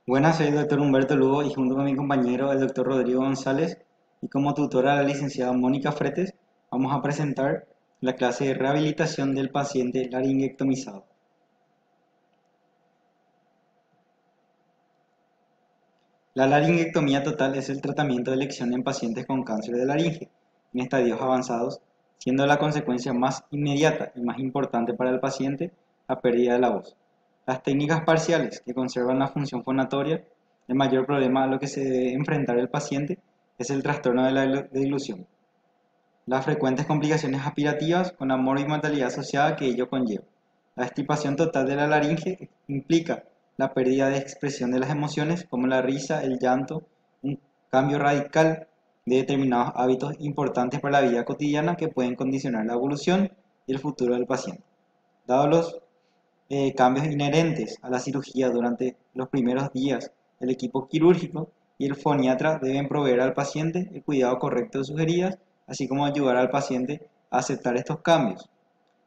Buenas, soy el doctor Humberto Lugo y junto con mi compañero, el doctor Rodrigo González, y como tutora la licenciada Mónica Fretes, vamos a presentar la clase de rehabilitación del paciente laringectomizado. La laringectomía total es el tratamiento de elección en pacientes con cáncer de laringe, en estadios avanzados, siendo la consecuencia más inmediata y más importante para el paciente la pérdida de la voz. Las técnicas parciales que conservan la función fonatoria, el mayor problema a lo que se debe enfrentar el paciente es el trastorno de la deglución, las frecuentes complicaciones aspirativas con la morbi-mortalidad asociada que ello conlleva. La extirpación total de la laringe implica la pérdida de expresión de las emociones como la risa, el llanto, un cambio radical de determinados hábitos importantes para la vida cotidiana que pueden condicionar la evolución y el futuro del paciente. Dados los cambios inherentes a la cirugía durante los primeros días, el equipo quirúrgico y el foniatra deben proveer al paciente el cuidado correcto de sus heridas, así como ayudar al paciente a aceptar estos cambios.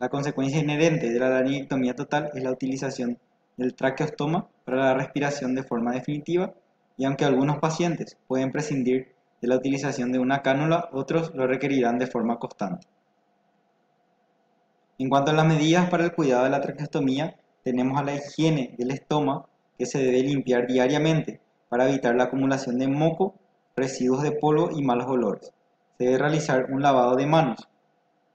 La consecuencia inherente de la laringectomía total es la utilización del traqueostoma para la respiración de forma definitiva, y aunque algunos pacientes pueden prescindir de la utilización de una cánula, otros lo requerirán de forma constante. En cuanto a las medidas para el cuidado de la traqueostomía, tenemos a la higiene del estómago que se debe limpiar diariamente para evitar la acumulación de moco, residuos de polvo y malos olores. Se debe realizar un lavado de manos,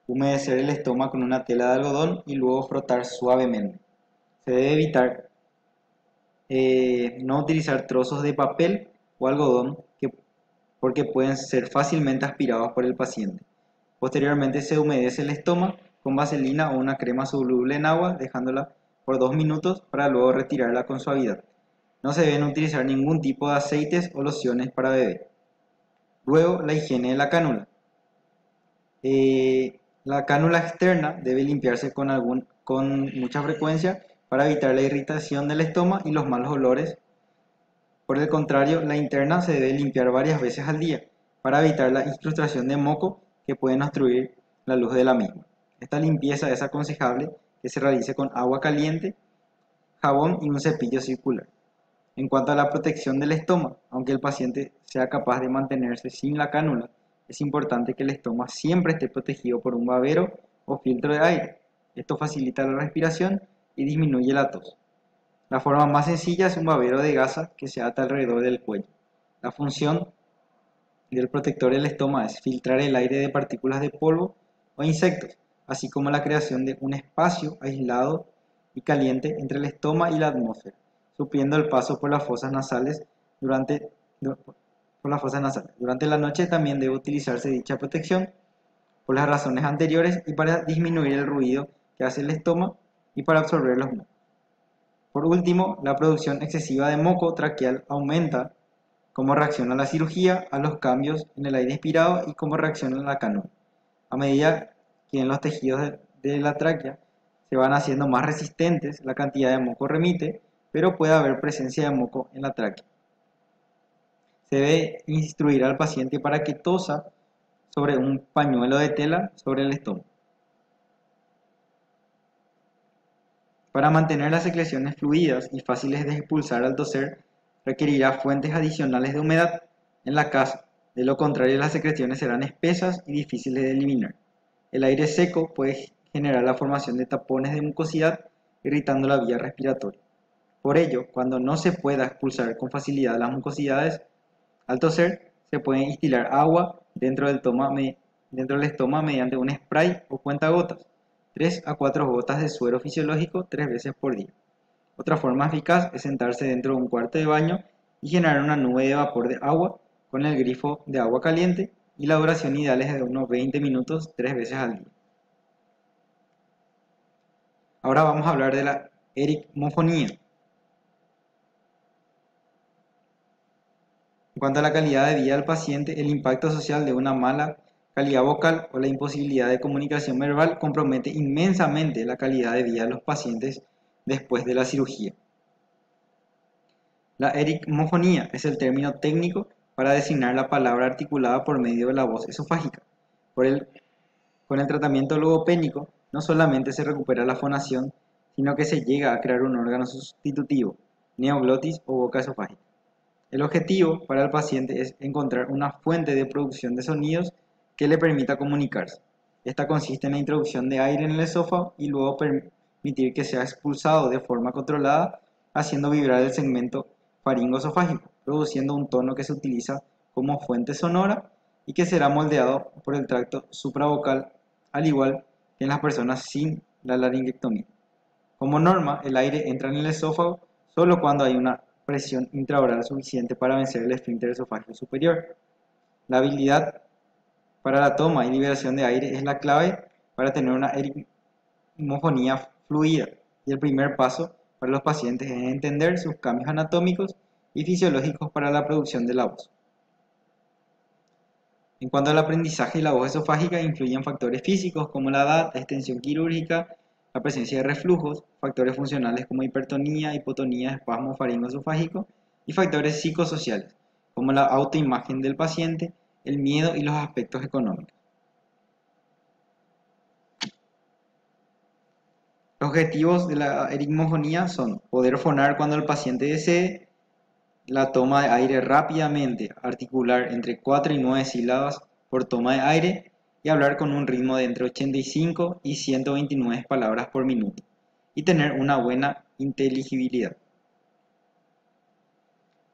humedecer el estómago con una tela de algodón y luego frotar suavemente. Se debe evitar no utilizar trozos de papel o algodón porque pueden ser fácilmente aspirados por el paciente. Posteriormente se humedece el estómago con vaselina o una crema soluble en agua, dejándola por 2 minutos para luego retirarla con suavidad. No se deben utilizar ningún tipo de aceites o lociones para bebé. Luego, la higiene de la cánula. La cánula externa debe limpiarse con mucha frecuencia para evitar la irritación del estómago y los malos olores. Por el contrario, la interna se debe limpiar varias veces al día para evitar la incrustación de moco que pueden obstruir la luz de la misma. Esta limpieza es aconsejable que se realice con agua caliente, jabón y un cepillo circular. En cuanto a la protección del estómago, aunque el paciente sea capaz de mantenerse sin la cánula, es importante que el estómago siempre esté protegido por un babero o filtro de aire. Esto facilita la respiración y disminuye la tos. La forma más sencilla es un babero de gasa que se ata alrededor del cuello. La función del protector del estómago es filtrar el aire de partículas de polvo o insectos, así como la creación de un espacio aislado y caliente entre el estómago y la atmósfera, supliendo el paso por las fosas nasales Durante la noche también debe utilizarse dicha protección por las razones anteriores y para disminuir el ruido que hace el estómago y para absorber los mocos. Por último, la producción excesiva de moco traqueal aumenta cómo reacciona la cirugía a los cambios en el aire expirado y cómo reacciona la cánula. A medida que en los tejidos de la tráquea se van haciendo más resistentes, la cantidad de moco remite, pero puede haber presencia de moco en la tráquea. Se debe instruir al paciente para que tosa sobre un pañuelo de tela sobre el estómago. Para mantener las secreciones fluidas y fáciles de expulsar al toser, requerirá fuentes adicionales de humedad en la casa. De lo contrario, las secreciones serán espesas y difíciles de eliminar. El aire seco puede generar la formación de tapones de mucosidad, irritando la vía respiratoria. Por ello, cuando no se pueda expulsar con facilidad las mucosidades, al toser se puede instilar agua dentro del estómago mediante un spray o cuentagotas, 3 a 4 gotas de suero fisiológico 3 veces por día. Otra forma eficaz es sentarse dentro de un cuarto de baño y generar una nube de vapor de agua con el grifo de agua caliente, y la duración ideal es de unos 20 minutos 3 veces al día. Ahora vamos a hablar de la ericmofonía. En cuanto a la calidad de vida del paciente, el impacto social de una mala calidad vocal o la imposibilidad de comunicación verbal compromete inmensamente la calidad de vida de los pacientes después de la cirugía. La ericmofonía es el término técnico para designar la palabra articulada por medio de la voz esofágica. Con el tratamiento logopénico no solamente se recupera la fonación, sino que se llega a crear un órgano sustitutivo, neoglotis o boca esofágica. El objetivo para el paciente es encontrar una fuente de producción de sonidos que le permita comunicarse. Esta consiste en la introducción de aire en el esófago y luego permitir que sea expulsado de forma controlada, haciendo vibrar el segmento faringoesofágico, produciendo un tono que se utiliza como fuente sonora y que será moldeado por el tracto supravocal, al igual que en las personas sin la laringectomía. Como norma, el aire entra en el esófago solo cuando hay una presión intraoral suficiente para vencer el esfínter esofágico superior. La habilidad para la toma y liberación de aire es la clave para tener una erigmofonía fluida, y el primer paso para los pacientes es entender sus cambios anatómicos y fisiológicos para la producción de la voz. En cuanto al aprendizaje y la voz esofágica, influyen factores físicos como la edad, la extensión quirúrgica, la presencia de reflujos, factores funcionales como hipertonía, hipotonía, espasmo faringoesofágico y factores psicosociales como la autoimagen del paciente, el miedo y los aspectos económicos. Los objetivos de la erigmofonía son poder fonar cuando el paciente desee, la toma de aire rápidamente, articular entre 4 y 9 sílabas por toma de aire y hablar con un ritmo de entre 85 y 129 palabras por minuto y tener una buena inteligibilidad.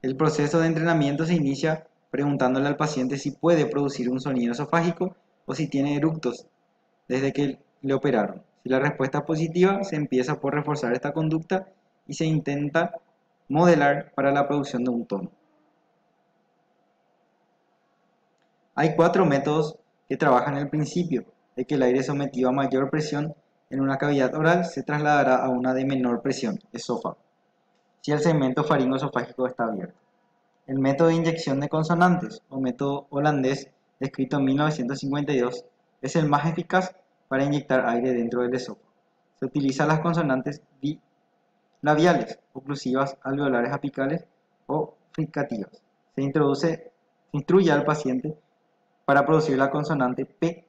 El proceso de entrenamiento se inicia preguntándole al paciente si puede producir un sonido esofágico o si tiene eructos desde que le operaron. Si la respuesta es positiva, se empieza por reforzar esta conducta y se intenta modelar para la producción de un tono. Hay 4 métodos que trabajan el principio de que el aire sometido a mayor presión en una cavidad oral se trasladará a una de menor presión, esófago, si el segmento faringoesofágico está abierto. El método de inyección de consonantes, o método holandés, descrito en 1952, es el más eficaz para inyectar aire dentro del esófago. Se utilizan las consonantes bilabiales, oclusivas, alveolares apicales o fricativas. Se instruye al paciente para producir la consonante P,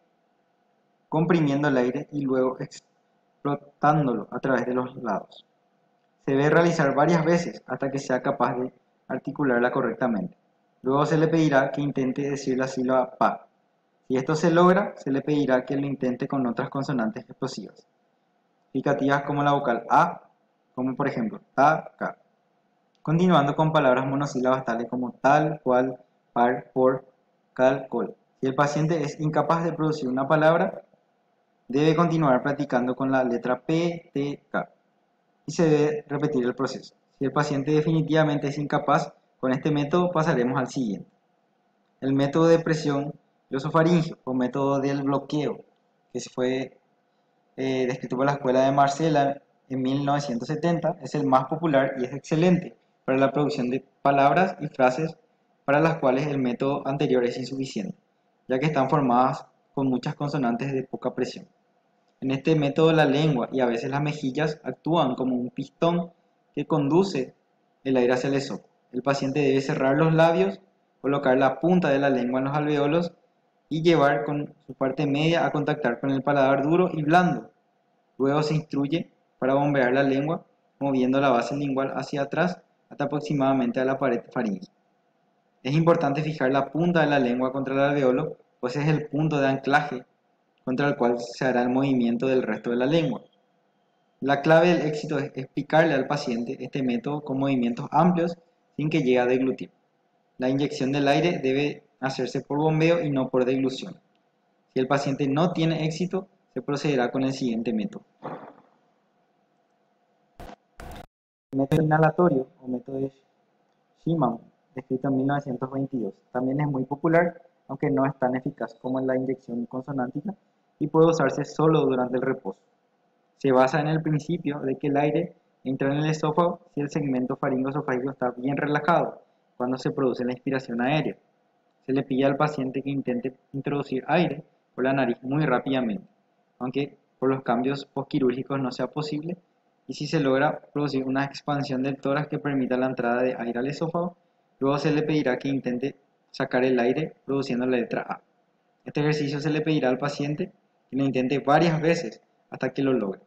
comprimiendo el aire y luego explotándolo a través de los lados. Se debe realizar varias veces hasta que sea capaz de articularla correctamente. Luego se le pedirá que intente decir la sílaba PA. Si esto se logra, se le pedirá que lo intente con otras consonantes explosivas, fricativas como la vocal A, como por ejemplo ta, ca, continuando con palabras monosílabas tales como tal, cual, par, por, cal, col. Si el paciente es incapaz de producir una palabra, debe continuar practicando con la letra P, T, K y se debe repetir el proceso. Si el paciente definitivamente es incapaz, con este método pasaremos al siguiente. El método de presión glosofaringeo o método del bloqueo, que fue descrito por la escuela de Marsella en 1970, es el más popular y es excelente para la producción de palabras y frases para las cuales el método anterior es insuficiente, ya que están formadas con muchas consonantes de poca presión. En este método la lengua y a veces las mejillas actúan como un pistón que conduce el aire hacia el esófago. El paciente debe cerrar los labios, colocar la punta de la lengua en los alvéolos y llevar con su parte media a contactar con el paladar duro y blando. Luego se instruye para bombear la lengua moviendo la base lingual hacia atrás hasta aproximadamente a la pared faríngea. Es importante fijar la punta de la lengua contra el alveolo, pues es el punto de anclaje contra el cual se hará el movimiento del resto de la lengua. La clave del éxito es explicarle al paciente este método con movimientos amplios sin que llegue a deglutir. La inyección del aire debe hacerse por bombeo y no por deglución. Si el paciente no tiene éxito, se procederá con el siguiente método. El método inhalatorio o método de Schimann, descrito en 1922, también es muy popular, aunque no es tan eficaz como la inyección consonántica y puede usarse solo durante el reposo. Se basa en el principio de que el aire entra en el esófago si el segmento faringoesofágico está bien relajado cuando se produce la inspiración aérea. Se le pide al paciente que intente introducir aire por la nariz muy rápidamente, aunque por los cambios postquirúrgicos no sea posible, y si se logra producir una expansión del tórax que permita la entrada de aire al esófago, luego se le pedirá que intente sacar el aire produciendo la letra A. Este ejercicio se le pedirá al paciente que lo intente varias veces hasta que lo logre.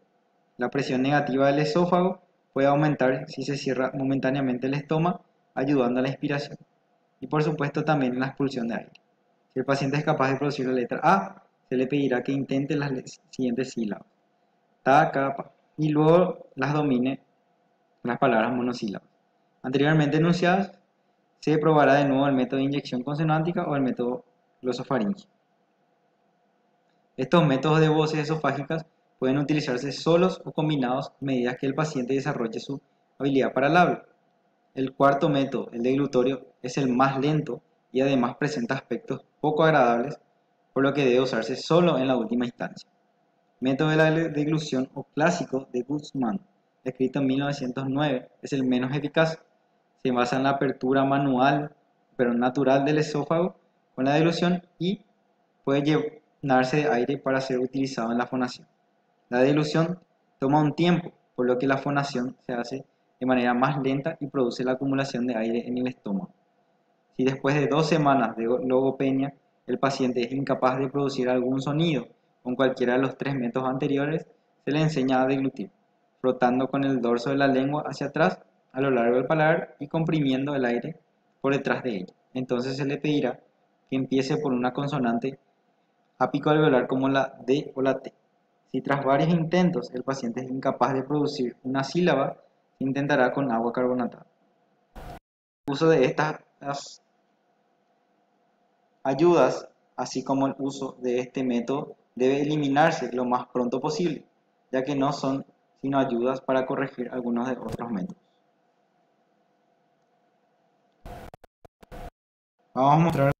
La presión negativa del esófago puede aumentar si se cierra momentáneamente el estómago, ayudando a la inspiración. Y por supuesto también en la expulsión de aire. Si el paciente es capaz de producir la letra A, se le pedirá que intente las siguientes sílabas. Ta, ca, pa. Y luego las domine las palabras monosílabas. Anteriormente enunciadas, se probará de nuevo el método de inyección consonántica o el método glosofaringeo. Estos métodos de voces esofágicas pueden utilizarse solos o combinados a medida que el paciente desarrolle su habilidad para el habla. El cuarto método, el deglutorio, es el más lento y además presenta aspectos poco agradables, por lo que debe usarse solo en la última instancia. Método de la deglución o clásico de Guzmán, escrito en 1909, es el menos eficaz. Se basa en la apertura manual, pero natural del esófago con la deglución y puede llenarse de aire para ser utilizado en la fonación. La deglución toma un tiempo, por lo que la fonación se hace de manera más lenta y produce la acumulación de aire en el estómago. Si después de 2 semanas de logopenia el paciente es incapaz de producir algún sonido con cualquiera de los 3 métodos anteriores, se le enseña a deglutir, frotando con el dorso de la lengua hacia atrás a lo largo del paladar y comprimiendo el aire por detrás de ella. Entonces se le pedirá que empiece por una consonante apico-alveolar como la D o la T. Si tras varios intentos el paciente es incapaz de producir una sílaba, se intentará con agua carbonatada. El uso de estas ayudas, así como el uso de este método, debe eliminarse lo más pronto posible, ya que no son sino ayudas para corregir algunos de otros métodos. Vamos a mostrar.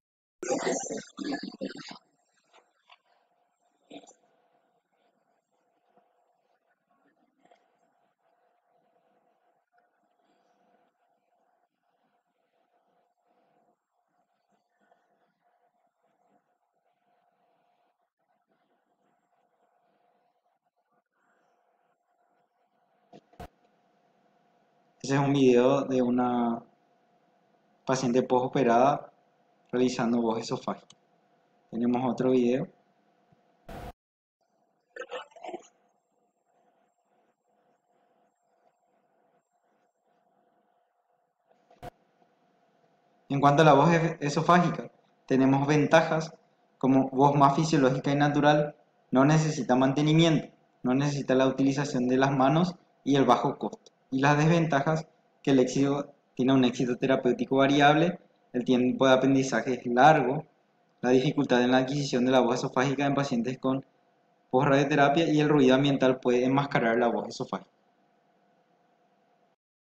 Ese es un video de una paciente postoperada realizando voz esofágica. Tenemos otro video. En cuanto a la voz esofágica, tenemos ventajas como voz más fisiológica y natural, no necesita mantenimiento, no necesita la utilización de las manos y el bajo costo. Y las desventajas, que el éxito tiene un éxito terapéutico variable, el tiempo de aprendizaje es largo, la dificultad en la adquisición de la voz esofágica en pacientes con post-radioterapia y el ruido ambiental puede enmascarar la voz esofágica.